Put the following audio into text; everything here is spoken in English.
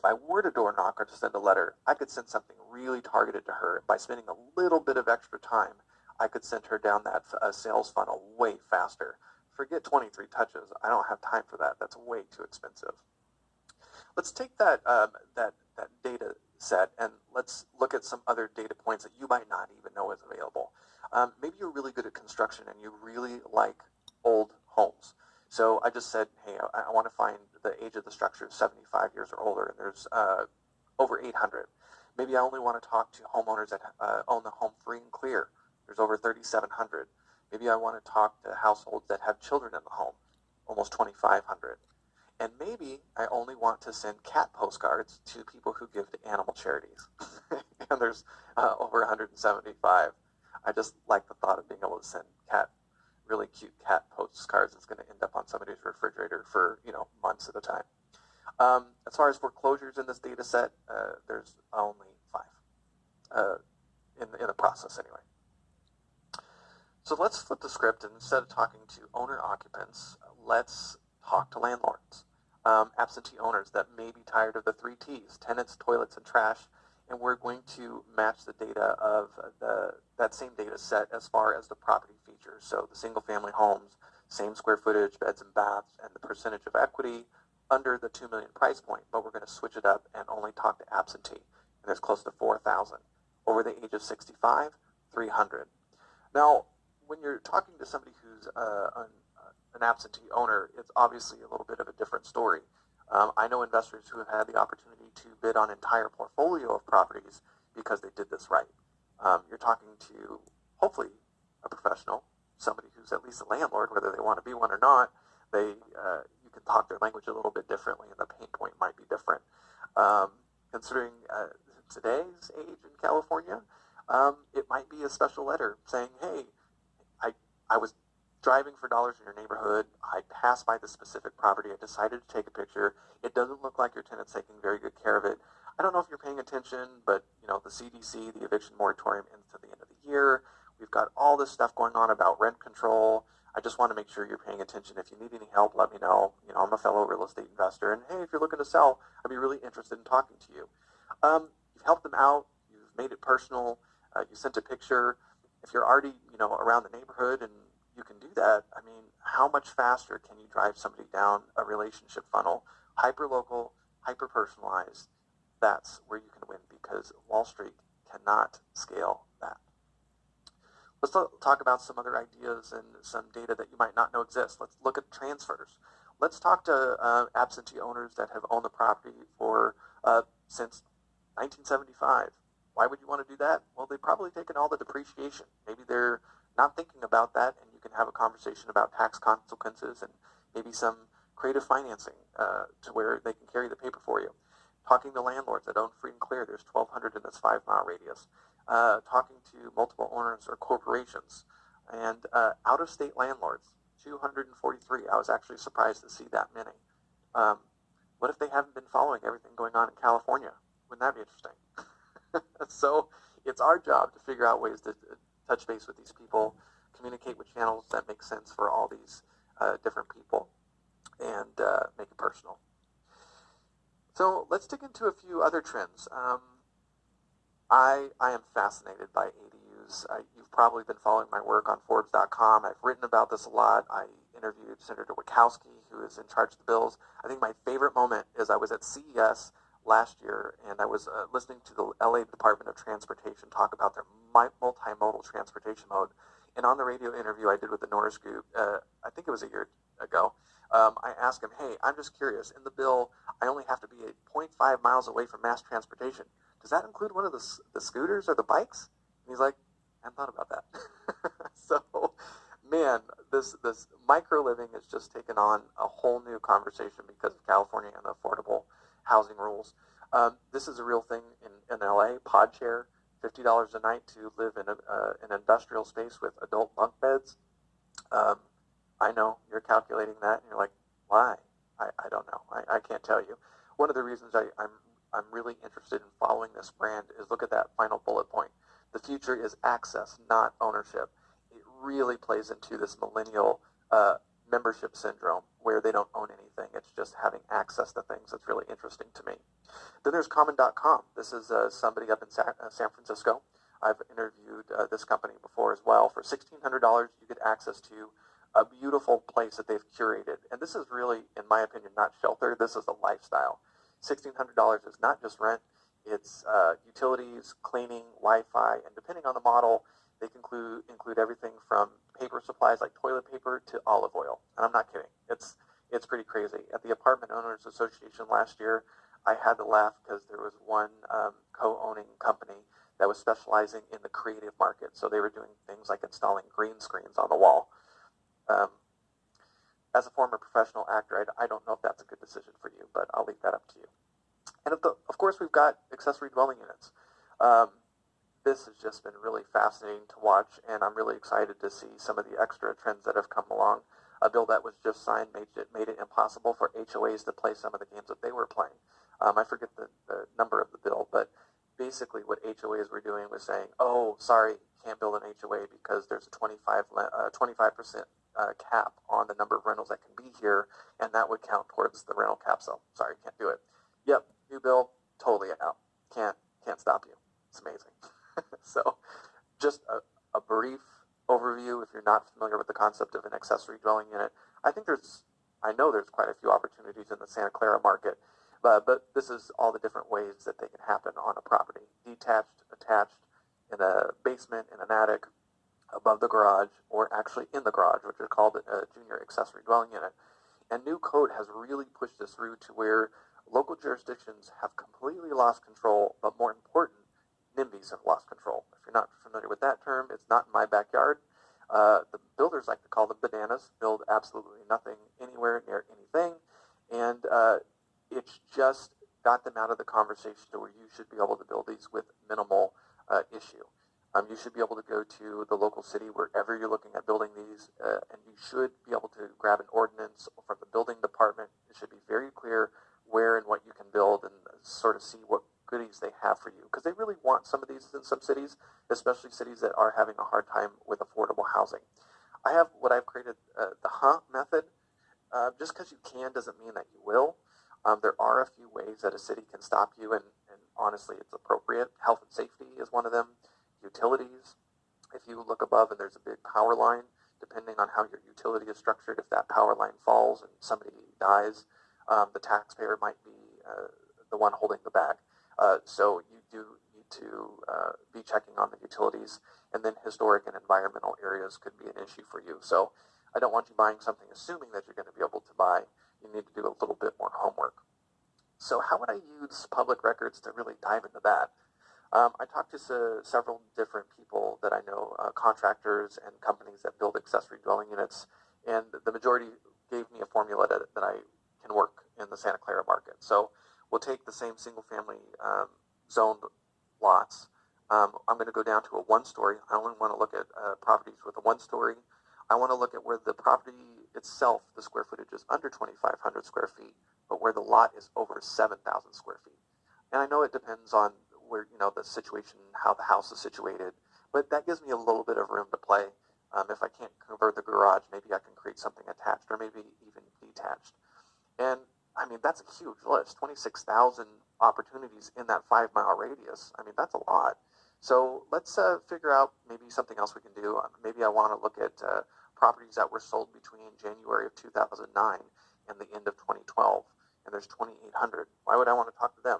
I were to door knock or to send a letter, I could send something really targeted to her. By spending a little bit of extra time, I could send her down that sales funnel way faster. Forget 23 touches. I don't have time for that. That's way too expensive. Let's take that data set and let's look at some other data points that you might not even know is available. Maybe you're really good at construction and you really like old homes. So I just said, hey, I want to find the age of the structure is 75 years or older, and there's over 800. Maybe I only want to talk to homeowners that own the home free and clear. There's over 3,700. Maybe I want to talk to households that have children in the home, almost 2,500. And maybe I only want to send cat postcards to people who give to animal charities. And there's over 175. I just like the thought of being able to send really cute cat postcards that's going to end up on somebody's refrigerator for months at a time. As far as foreclosures in this data set, there's only 5 in the process anyway. So let's flip the script, and instead of talking to owner occupants, let's talk to landlords, absentee owners that may be tired of the 3 T's, tenants, toilets, and trash, and we're going to match the data of that same data set as far as the property features. So the single family homes, same square footage, beds and baths, and the percentage of equity under the $2 million price point, but we're going to switch it up and only talk to absentee, and there's close to 4,000. Over the age of 65, 300. Now, when you're talking to somebody who's an absentee owner, it's obviously a little bit of a different story. I know investors who have had the opportunity to bid on entire portfolio of properties because they did this right. You're talking to, hopefully, a professional, somebody who's at least a landlord, whether they want to be one or not. You can talk their language a little bit differently, and the pain point might be different. Considering today's age in California, it might be a special letter saying, hey, I was driving for dollars in your neighborhood. I passed by the specific property. I decided to take a picture. It doesn't look like your tenant's taking very good care of it. I don't know if you're paying attention, but the CDC, the eviction moratorium, ends at the end of the year. We've got all this stuff going on about rent control. I just want to make sure you're paying attention. If you need any help, let me know. I'm a fellow real estate investor, and hey, if you're looking to sell, I'd be really interested in talking to you. You've helped them out. You've made it personal. You sent a picture. If you're already, around the neighborhood and you can do that, I mean, how much faster can you drive somebody down a relationship funnel? Hyper-local, hyper-personalized. That's where you can win, because Wall Street cannot scale that. Let's talk about some other ideas and some data that you might not know exists. Let's look at transfers. Let's talk to absentee owners that have owned the property for since 1975. Why would you want to do that? Well, they've probably taken all the depreciation. Maybe they're not thinking about that, and you can have a conversation about tax consequences and maybe some creative financing to where they can carry the paper for you. Talking to landlords that own free and clear, there's 1,200 in this 5-mile radius. Talking to multiple owners or corporations, and out-of-state landlords, 243. I was actually surprised to see that many. What if they haven't been following everything going on in California? Wouldn't that be interesting? So it's our job to figure out ways to touch base with these people, communicate with channels that make sense for all these different people, and make it personal. So let's dig into a few other trends. I am fascinated by ADUs. You've probably been following my work on Forbes.com. I've written about this a lot. I interviewed Senator Wachowski, who is in charge of the bills. I think my favorite moment is I was at CES last year, and I was listening to the LA Department of Transportation talk about their multimodal transportation mode. And on the radio interview I did with the Norris Group, I think it was a year ago, I asked him, hey, I'm just curious, in the bill, I only have to be 0.5 miles away from mass transportation. Does that include one of the scooters or the bikes? And he's like, I hadn't thought about that. So, man, this micro living has just taken on a whole new conversation because of California and the affordable housing rules. This is a real thing in LA. PodShare, $50 a night to live in an industrial space with adult bunk beds. I know you're calculating that, and you're like, why? I don't know. I can't tell you. One of the reasons I'm really interested in following this brand is look at that final bullet point. The future is access, not ownership. It really plays into this millennial membership syndrome where they don't own anything. It's just having access to things that's really interesting to me. Then there's Common.com. This is somebody up in San Francisco. I've interviewed this company before as well. For $1,600, you get access to a beautiful place that they've curated. And this is really, in my opinion, not shelter. This is a lifestyle. $1,600 is not just rent. It's utilities, cleaning, Wi-Fi, and depending on the model, they can include everything from paper supplies like toilet paper to olive oil. And I'm not kidding. It's pretty crazy. At the Apartment Owners Association last year, I had to laugh because there was one co-owning company that was specializing in the creative market. So they were doing things like installing green screens on the wall. As a former professional actor, I don't know if that's a good decision for you, but I'll leave that up to you. And of course, we've got accessory dwelling units. This has just been really fascinating to watch, and I'm really excited to see some of the extra trends that have come along. A bill that was just signed made it impossible for HOAs to play some of the games that they were playing. I forget the number of the bill, but basically what HOAs were doing was saying, oh, sorry, can't build an HOA because there's a 25% cap on the number of rentals that can be here, and that would count towards the rental cap, so sorry, can't do it. Yep, new bill, totally out. Can't stop you. It's amazing. So just a brief overview if you're not familiar with the concept of an accessory dwelling unit. I know there's quite a few opportunities in the Santa Clara market, but this is all the different ways that they can happen on a property. Detached, attached, in a basement, in an attic, above the garage, or actually in the garage, which is called a junior accessory dwelling unit. And new code has really pushed this through to where local jurisdictions have completely lost control, but more important, NIMBYs have lost control. If you're not familiar with that term, it's not in my backyard. The builders like to call them bananas, build absolutely nothing anywhere near anything, and it's just got them out of the conversation to where you should be able to build these with minimal issue. You should be able to go to the local city wherever you're looking at building these, and you should be able to grab an ordinance from the building department. It should be very clear where and what you can build and sort of see what goodies they have for you, because they really want some of these in some cities, especially cities that are having a hard time with affordable housing. I have what I've created, the method. Just because you can doesn't mean that you will. There are a few ways that a city can stop you, and honestly, it's appropriate. Health and safety is one of them. Utilities. If you look above and there's a big power line, depending on how your utility is structured, if that power line falls and somebody dies, the taxpayer might be the one holding the bag. So you do need to be checking on the utilities, and then historic and environmental areas could be an issue for you. So I don't want you buying something assuming that you're going to be able to buy. You need to do a little bit more homework. So how would I use public records to really dive into that? I talked to several different people that I know, contractors and companies that build accessory dwelling units, and the majority gave me a formula that I can work in the Santa Clara market. So we'll take the same single-family zoned lots. I'm going to go down to a one-story. I only want to look at properties with a one-story. I want to look at where the property itself, the square footage is under 2,500 square feet, but where the lot is over 7,000 square feet. And I know it depends on where, the situation, how the house is situated, but that gives me a little bit of room to play. If I can't convert the garage, maybe I can create something attached or maybe even detached. And I mean, that's a huge list, 26,000 opportunities in that 5-mile radius. I mean, that's a lot. So let's figure out maybe something else we can do. Maybe I want to look at properties that were sold between January of 2009 and the end of 2012, and there's 2,800. Why would I want to talk to them?